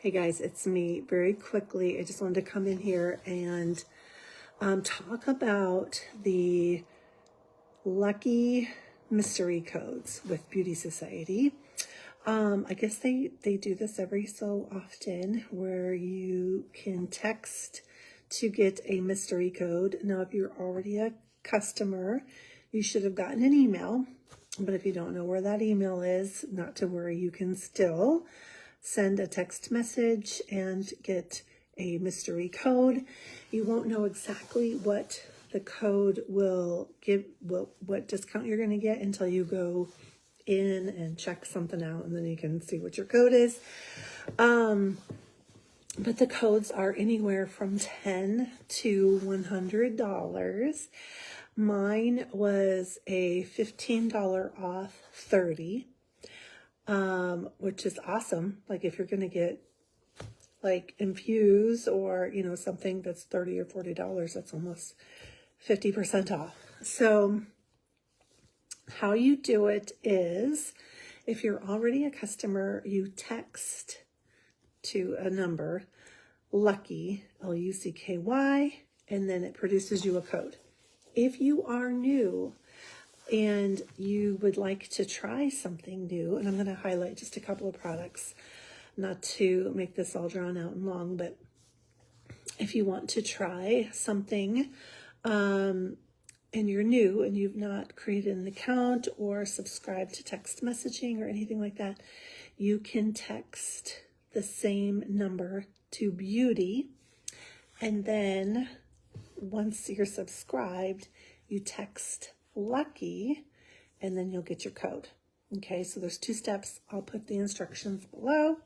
Hey guys, it's me. Very quickly, I just wanted to come in here and talk about the lucky mystery codes with Beauty Society. I guess they do this every so often where you can text to get a mystery code. Now, if you're already a customer, you should have gotten an email. But if you don't know where that email is, not to worry, you can still send a text message and get a mystery code. You won't know exactly what the code will give, what discount you're going to get until you go in and check something out, and then you can see what your code is. But the codes are anywhere from $10 to $100. Mine was a $15 off 30, which is awesome. Like if you're going to get like Infuse or, something that's $30 or $40, that's almost 50% off. So how you do it is, if you're already a customer, you text to a number, Lucky, Lucky, and then it produces you a code. If you are new and you would like to try something new, and I'm going to highlight just a couple of products, not to make this all drawn out and long, but if you want to try something, and you're new and you've not created an account or subscribed to text messaging or anything like that, you can text the same number to Beauty, and then once you're subscribed, you text Lucky, and then you'll get your code. Okay, so there's 2 steps. I'll put the instructions below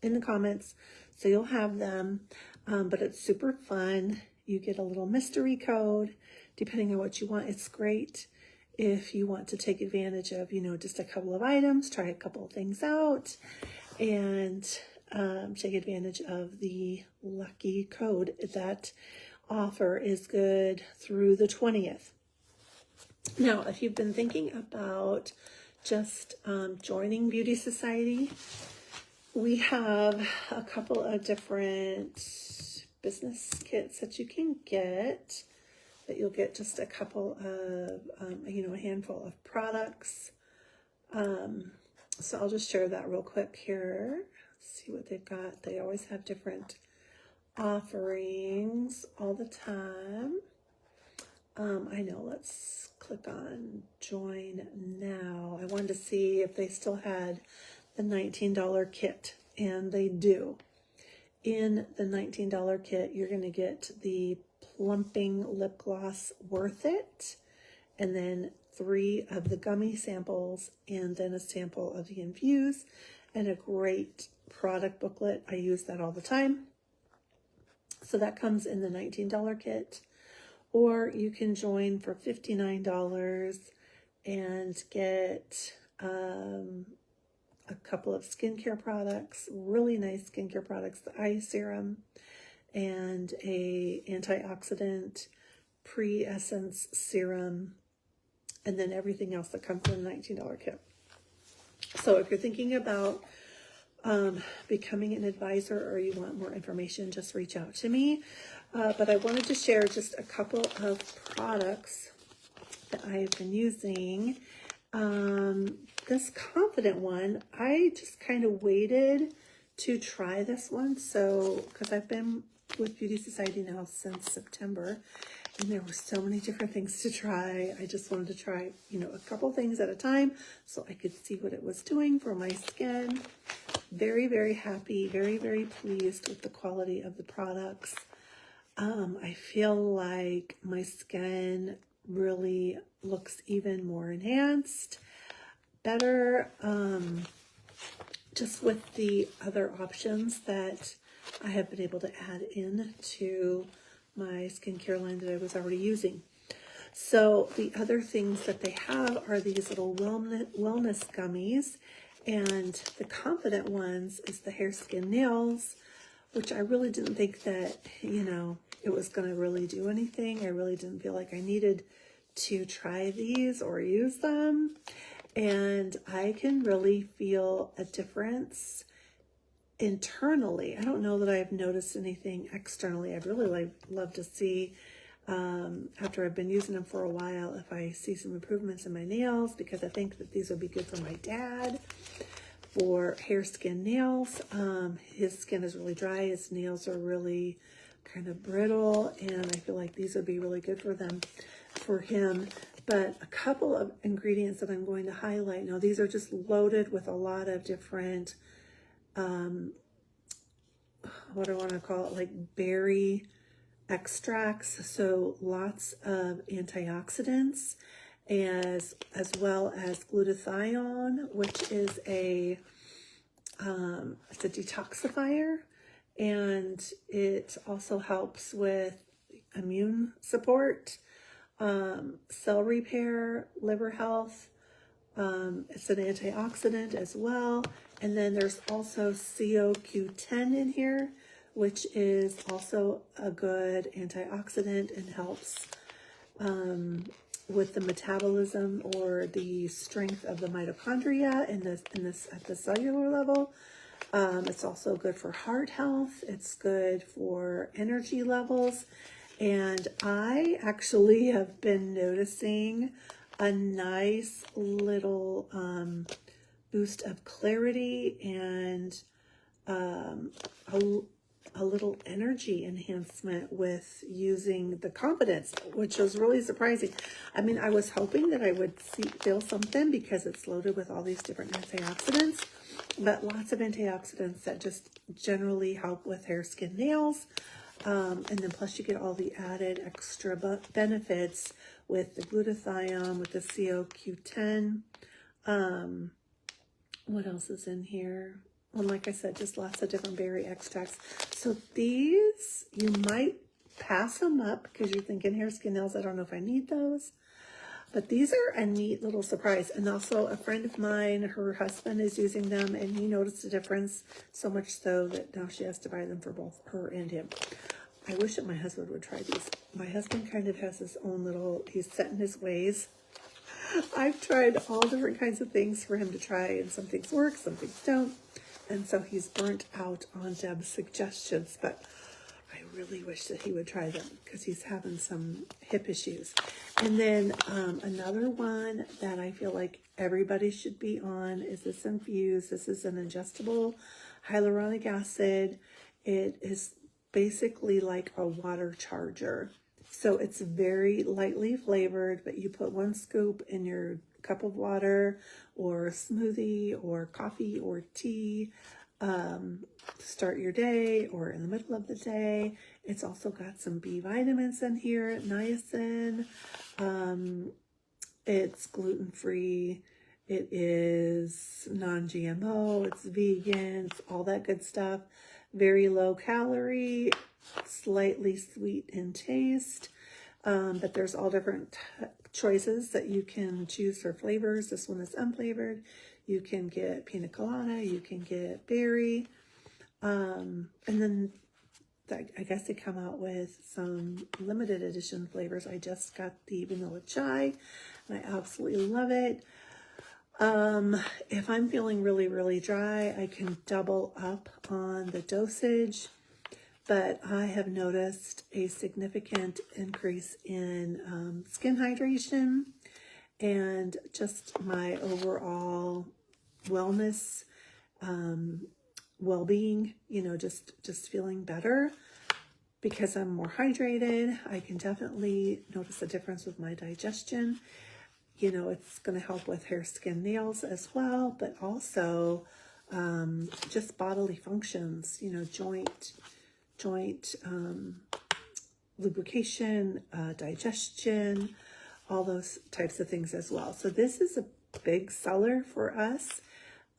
in the comments so you'll have them, but it's super fun. You get a little mystery code depending on what you want. It's great if you want to take advantage of, just a couple of items, try a couple of things out, and take advantage of the lucky code. That offer is good through the 20th. Now, if you've been thinking about just joining Beauty Society, we have a couple of different business kits that you can get, that you'll get just a couple of, a handful of products. So I'll just share that real quick here. See what they've got. They always have different offerings all the time. I know, let's click on join now. I wanted to see if they still had the $19 kit, and they do. In the $19 kit, you're going to get the plumping lip gloss Worth It, and then 3 of the gummy samples, and then a sample of the Infuse, and a great product booklet. I use that all the time. So that comes in the $19 kit. Or you can join for $59 and get a couple of skincare products, really nice skincare products, the eye serum and a antioxidant pre-essence serum, and then everything else that comes in the $19 kit. So if you're thinking about becoming an advisor, or you want more information, just reach out to me. But I wanted to share just a couple of products that I've been using. This Confident one, I just kind of waited to try this one. So, because I've been with Beauty Society now since September, and there were so many different things to try. I just wanted to try, a couple things at a time so I could see what it was doing for my skin. Very, very happy, very, very pleased with the quality of the products. I feel like my skin really looks even more enhanced, better, just with the other options that I have been able to add in to my skincare line that I was already using. So the other things that they have are these little wellness gummies, and the Confident ones is the hair, skin, nails, which I really didn't think that, it was going to really do anything. I really didn't feel like I needed to try these or use them. And I can really feel a difference internally. I don't know that I've noticed anything externally. I'd really love to see, after I've been using them for a while, if I see some improvements in my nails, because I think that these would be good for my dad for hair, skin, nails. His skin is really dry. His nails are really kind of brittle, and I feel like these would be really good for them, for him. But a couple of ingredients that I'm going to highlight. Now, these are just loaded with a lot of different, what do I want to call it, like berry extracts. So lots of antioxidants, as well as glutathione, which is it's a detoxifier, and it also helps with immune support, cell repair, liver health. It's an antioxidant as well. And then there's also CoQ10 in here, which is also a good antioxidant and helps with the metabolism or the strength of the mitochondria at the cellular level. It's also good for heart health. It's good for energy levels. And I actually have been noticing a nice little boost of clarity and a little energy enhancement with using the Confidence, which was really surprising. I mean, I was hoping that I would feel something because it's loaded with all these different antioxidants, but lots of antioxidants that just generally help with hair, skin, nails. And then plus you get all the added extra benefits with the glutathione, with the CoQ10. What else is in here? Well, like I said, just lots of different berry extracts. So these, you might pass them up because you're thinking hair, skin, nails, I don't know if I need those. But these are a neat little surprise. And also a friend of mine, her husband is using them, and he noticed a difference, so much so that now she has to buy them for both her and him. I wish that my husband would try these. My husband kind of has his own little, he's set in his ways. I've tried all different kinds of things for him to try, and some things work, some things don't. And so he's burnt out on Deb's suggestions, but I really wish that he would try them because he's having some hip issues. And then another one that I feel like everybody should be on is this Infuse. This is an ingestible hyaluronic acid. It is basically like a water charger. So it's very lightly flavored, but you put 1 scoop in your cup of water or smoothie or coffee or tea to start your day or in the middle of the day. It's also got some B vitamins in here, niacin. It's gluten-free. It is non-GMO. It's vegan. It's all that good stuff. Very low calorie, slightly sweet in taste. But there's all different choices that you can choose for flavors. This one is unflavored. You can get pina colada. You can get berry. And then I guess they come out with some limited edition flavors. I just got the vanilla chai, and I absolutely love it. If I'm feeling really, really dry, I can double up on the dosage, but I have noticed a significant increase in skin hydration and just my overall wellness, well-being, just feeling better because I'm more hydrated. I can definitely notice a difference with my digestion. It's going to help with hair, skin, nails as well, but also just bodily functions, joint lubrication, digestion, all those types of things as well. So this is a big seller for us.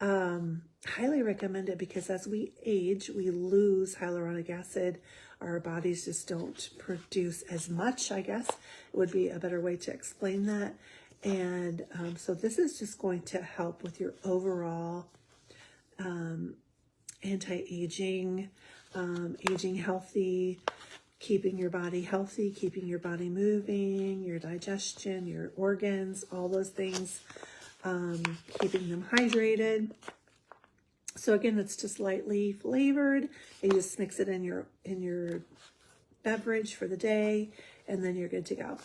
Highly recommend it because as we age, we lose hyaluronic acid. Our bodies just don't produce as much, I guess. It would be a better way to explain that. And so this is just going to help with your overall anti-aging, aging healthy, keeping your body healthy, keeping your body moving, your digestion, your organs, all those things, keeping them hydrated. So again, it's just lightly flavored. You just mix it in your beverage for the day, and then you're good to go.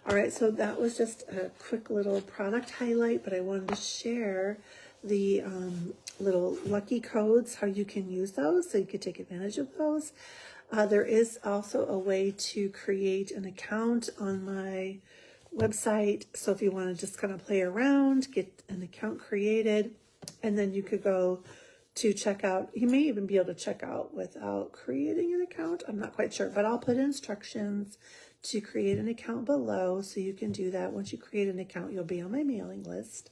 All right, so that was just a quick little product highlight, but I wanted to share the little lucky codes, how you can use those, so you can take advantage of those. There is also a way to create an account on my website. So if you want to just kind of play around, get an account created, and then you could go to check out. You may even be able to check out without creating an account. I'm not quite sure, but I'll put instructions to create an account below, so you can do that. Once you create an account, you'll be on my mailing list.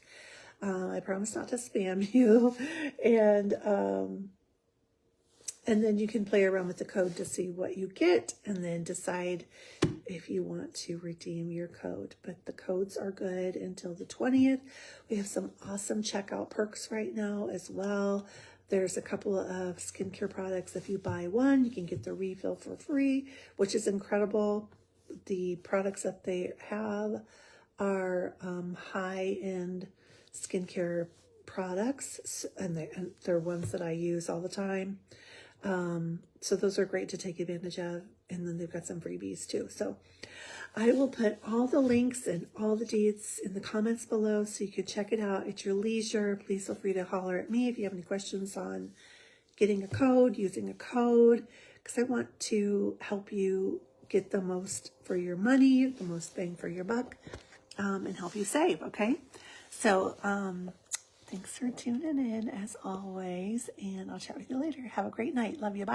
I promise not to spam you, and then you can play around with the code to see what you get, and then decide if you want to redeem your code. But the codes are good until the 20th. We have some awesome checkout perks right now as well. There's a couple of skincare products. If you buy one, you can get the refill for free, which is incredible. The products that they have are high-end skincare products, and they're ones that I use all the time. So those are great to take advantage of. And then they've got some freebies too. So I will put all the links and all the deets in the comments below, so you can check it out at your leisure. Please feel free to holler at me if you have any questions on getting a code, using a code, because I want to help you get the most for your money, the most bang for your buck, and help you save. Okay. So, thanks for tuning in as always, and I'll chat with you later. Have a great night. Love you. Bye.